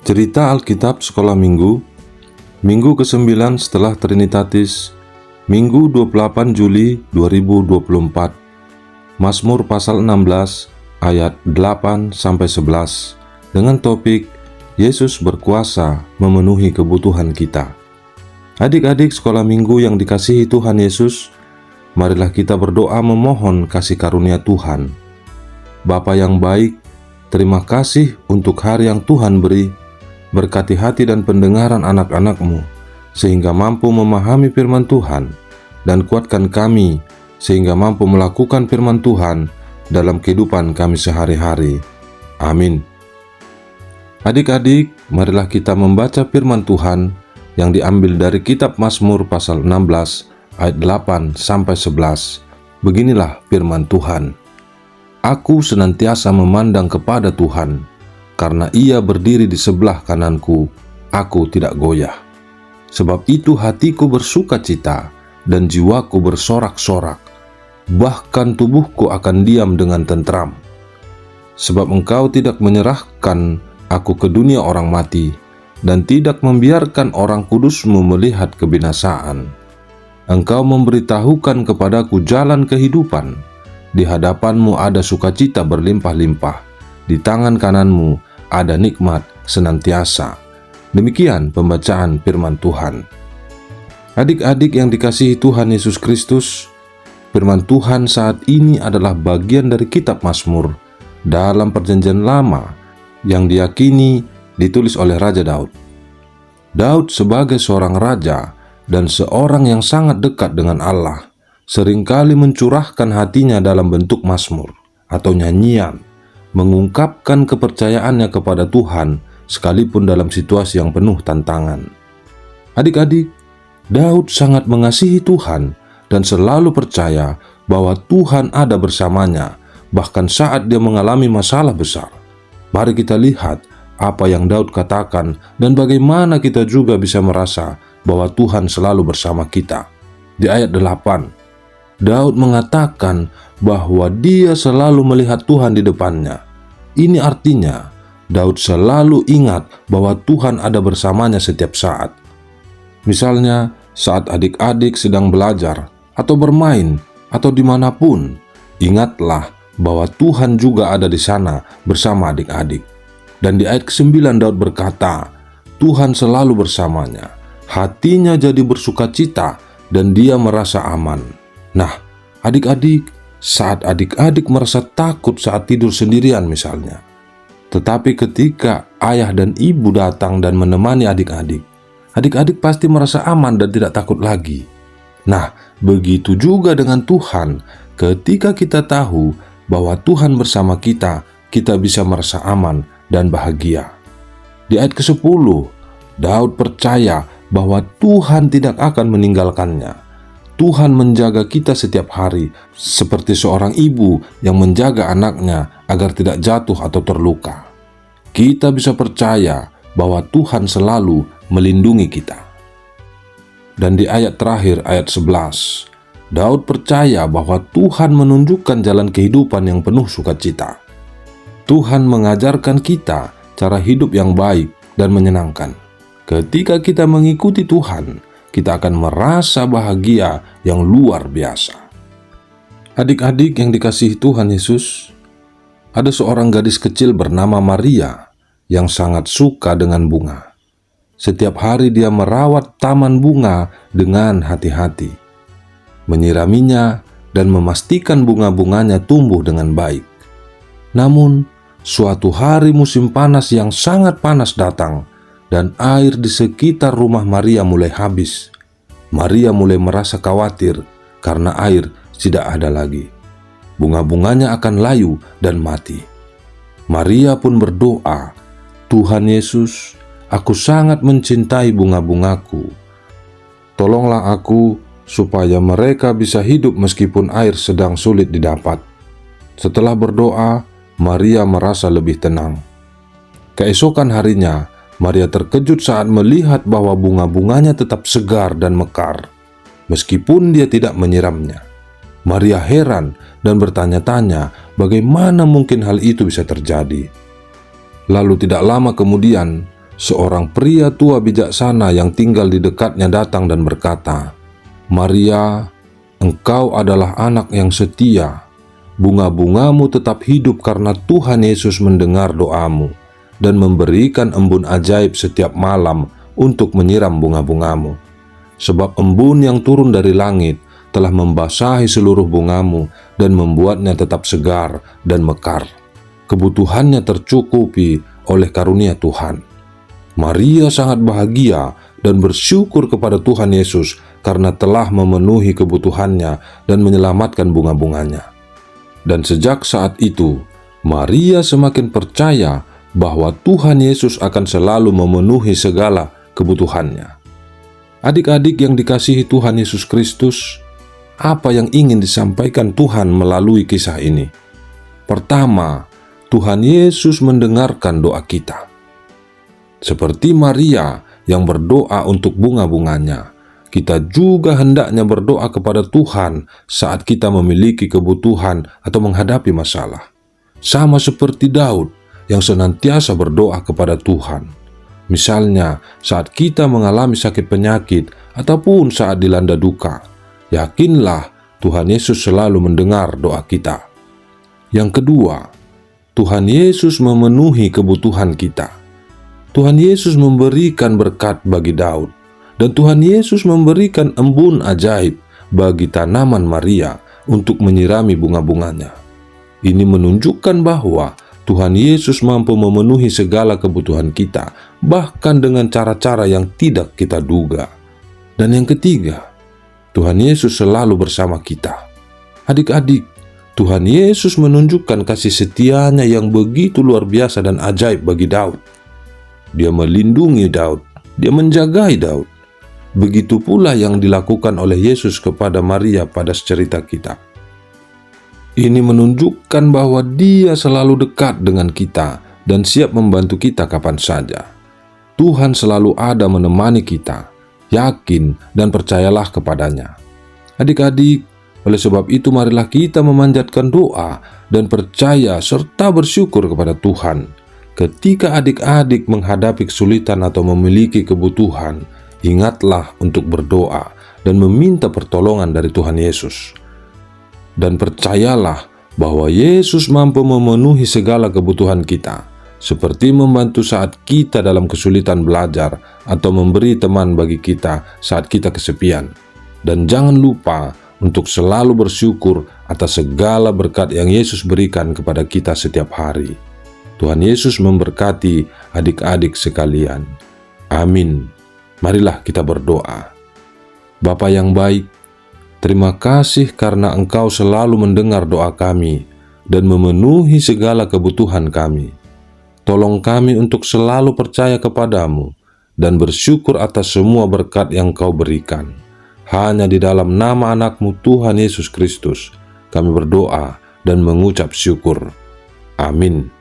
Cerita Alkitab Sekolah Minggu, Minggu ke-9 setelah Trinitatis, Minggu 28 Juli 2024, Mazmur pasal 16 ayat 8-11, dengan topik Yesus berkuasa memenuhi kebutuhan kita. Adik-adik sekolah minggu yang dikasihi Tuhan Yesus, marilah kita berdoa memohon kasih karunia Tuhan. Bapa yang baik, terima kasih untuk hari yang Tuhan beri. Berkati hati dan pendengaran anak-anak-Mu, sehingga mampu memahami firman Tuhan, dan kuatkan kami, sehingga mampu melakukan firman Tuhan dalam kehidupan kami sehari-hari. Amin. Adik-adik, marilah kita membaca firman Tuhan yang diambil dari kitab Mazmur pasal 16 ayat 8-11. Beginilah firman Tuhan. Aku senantiasa memandang kepada Tuhan, karena Ia berdiri di sebelah kananku, aku tidak goyah. Sebab itu hatiku bersuka cita dan jiwaku bersorak-sorak, bahkan tubuhku akan diam dengan tentram. Sebab Engkau tidak menyerahkan aku ke dunia orang mati, dan tidak membiarkan orang kudus-Mu melihat kebinasaan. Engkau memberitahukan kepadaku jalan kehidupan, di hadapan-Mu ada sukacita berlimpah-limpah, di tangan kanan-Mu ada nikmat senantiasa. Demikian pembacaan firman Tuhan. Adik-adik yang dikasihi Tuhan Yesus Kristus, firman Tuhan saat ini adalah bagian dari kitab Mazmur dalam Perjanjian Lama yang diyakini ditulis oleh Raja Daud. Daud sebagai seorang raja dan seorang yang sangat dekat dengan Allah, seringkali mencurahkan hatinya dalam bentuk mazmur atau nyanyian, mengungkapkan kepercayaannya kepada Tuhan sekalipun dalam situasi yang penuh tantangan. Adik-adik, Daud sangat mengasihi Tuhan dan selalu percaya bahwa Tuhan ada bersamanya, bahkan saat dia mengalami masalah besar. Mari kita lihat apa yang Daud katakan dan bagaimana kita juga bisa merasa bahwa Tuhan selalu bersama kita. Di ayat 8, Daud mengatakan bahwa dia selalu melihat Tuhan di depannya. Ini artinya Daud selalu ingat bahwa Tuhan ada bersamanya setiap saat. Misalnya saat adik-adik sedang belajar atau bermain atau dimanapun, ingatlah bahwa Tuhan juga ada di sana bersama adik-adik. Dan di ayat ke-9 Daud berkata, Tuhan selalu bersamanya, hatinya jadi bersukacita dan dia merasa aman. Nah, adik-adik, saat adik-adik merasa takut saat tidur sendirian misalnya, tetapi ketika ayah dan ibu datang dan menemani adik-adik, adik-adik pasti merasa aman dan tidak takut lagi. Nah, begitu juga dengan Tuhan. Ketika kita tahu bahwa Tuhan bersama kita, kita bisa merasa aman dan bahagia. Di ayat ke-10, Daud percaya bahwa Tuhan tidak akan meninggalkannya. Tuhan menjaga kita setiap hari, seperti seorang ibu yang menjaga anaknya agar tidak jatuh atau terluka. Kita bisa percaya bahwa Tuhan selalu melindungi kita. Dan di ayat terakhir, ayat 11, Daud percaya bahwa Tuhan menunjukkan jalan kehidupan yang penuh sukacita. Tuhan mengajarkan kita cara hidup yang baik dan menyenangkan. Ketika kita mengikuti Tuhan, kita akan merasa bahagia yang luar biasa. Adik-adik yang dikasihi Tuhan Yesus, ada seorang gadis kecil bernama Maria yang sangat suka dengan bunga. Setiap hari dia merawat taman bunga dengan hati-hati, menyiraminya dan memastikan bunga-bunganya tumbuh dengan baik. Namun, suatu hari musim panas yang sangat panas datang, dan air di sekitar rumah Maria mulai habis. Maria mulai merasa khawatir karena air tidak ada lagi. Bunga-bunganya akan layu dan mati. Maria pun berdoa, Tuhan Yesus, aku sangat mencintai bunga-bungaku. Tolonglah aku supaya mereka bisa hidup meskipun air sedang sulit didapat. Setelah berdoa, Maria merasa lebih tenang. Keesokan harinya, Maria terkejut saat melihat bahwa bunga-bunganya tetap segar dan mekar, meskipun dia tidak menyiramnya. Maria heran dan bertanya-tanya bagaimana mungkin hal itu bisa terjadi. Lalu tidak lama kemudian, seorang pria tua bijaksana yang tinggal di dekatnya datang dan berkata, "Maria, engkau adalah anak yang setia. Bunga-bungamu tetap hidup karena Tuhan Yesus mendengar doamu dan memberikan embun ajaib setiap malam untuk menyiram bunga-bungamu. Sebab embun yang turun dari langit telah membasahi seluruh bungamu dan membuatnya tetap segar dan mekar. Kebutuhannya tercukupi oleh karunia Tuhan." Maria sangat bahagia dan bersyukur kepada Tuhan Yesus karena telah memenuhi kebutuhannya dan menyelamatkan bunga-bunganya. Dan sejak saat itu, Maria semakin percaya bahwa Tuhan Yesus akan selalu memenuhi segala kebutuhannya. Adik-adik yang dikasihi Tuhan Yesus Kristus, apa yang ingin disampaikan Tuhan melalui kisah ini? Pertama, Tuhan Yesus mendengarkan doa kita. Seperti Maria yang berdoa untuk bunga-bunganya, kita juga hendaknya berdoa kepada Tuhan saat kita memiliki kebutuhan atau menghadapi masalah. Sama seperti Daud yang senantiasa berdoa kepada Tuhan. Misalnya saat kita mengalami sakit penyakit ataupun saat dilanda duka, yakinlah Tuhan Yesus selalu mendengar doa kita. Yang kedua, Tuhan Yesus memenuhi kebutuhan kita. Tuhan Yesus memberikan berkat bagi Daud, dan Tuhan Yesus memberikan embun ajaib bagi tanaman Maria untuk menyirami bunga-bunganya. Ini menunjukkan bahwa Tuhan Yesus mampu memenuhi segala kebutuhan kita, bahkan dengan cara-cara yang tidak kita duga. Dan yang ketiga, Tuhan Yesus selalu bersama kita. Adik-adik, Tuhan Yesus menunjukkan kasih setianya yang begitu luar biasa dan ajaib bagi Daud. Dia melindungi Daud, dia menjagai Daud. Begitu pula yang dilakukan oleh Yesus kepada Maria pada cerita kita. Ini menunjukkan bahwa Dia selalu dekat dengan kita dan siap membantu kita kapan saja. Tuhan selalu ada menemani kita. Yakin dan percayalah kepadanya. Adik-adik, oleh sebab itu marilah kita memanjatkan doa dan percaya serta bersyukur kepada Tuhan. Ketika adik-adik menghadapi kesulitan atau memiliki kebutuhan, ingatlah untuk berdoa dan meminta pertolongan dari Tuhan Yesus. Dan percayalah bahwa Yesus mampu memenuhi segala kebutuhan kita, seperti membantu saat kita dalam kesulitan belajar atau memberi teman bagi kita saat kita kesepian. Dan jangan lupa untuk selalu bersyukur atas segala berkat yang Yesus berikan kepada kita setiap hari. Tuhan Yesus memberkati adik-adik sekalian. Amin. Marilah kita berdoa. Bapa yang baik, terima kasih karena Engkau selalu mendengar doa kami dan memenuhi segala kebutuhan kami. Tolong kami untuk selalu percaya kepadamu dan bersyukur atas semua berkat yang Kau berikan. Hanya di dalam nama anak-Mu Tuhan Yesus Kristus, kami berdoa dan mengucap syukur. Amin.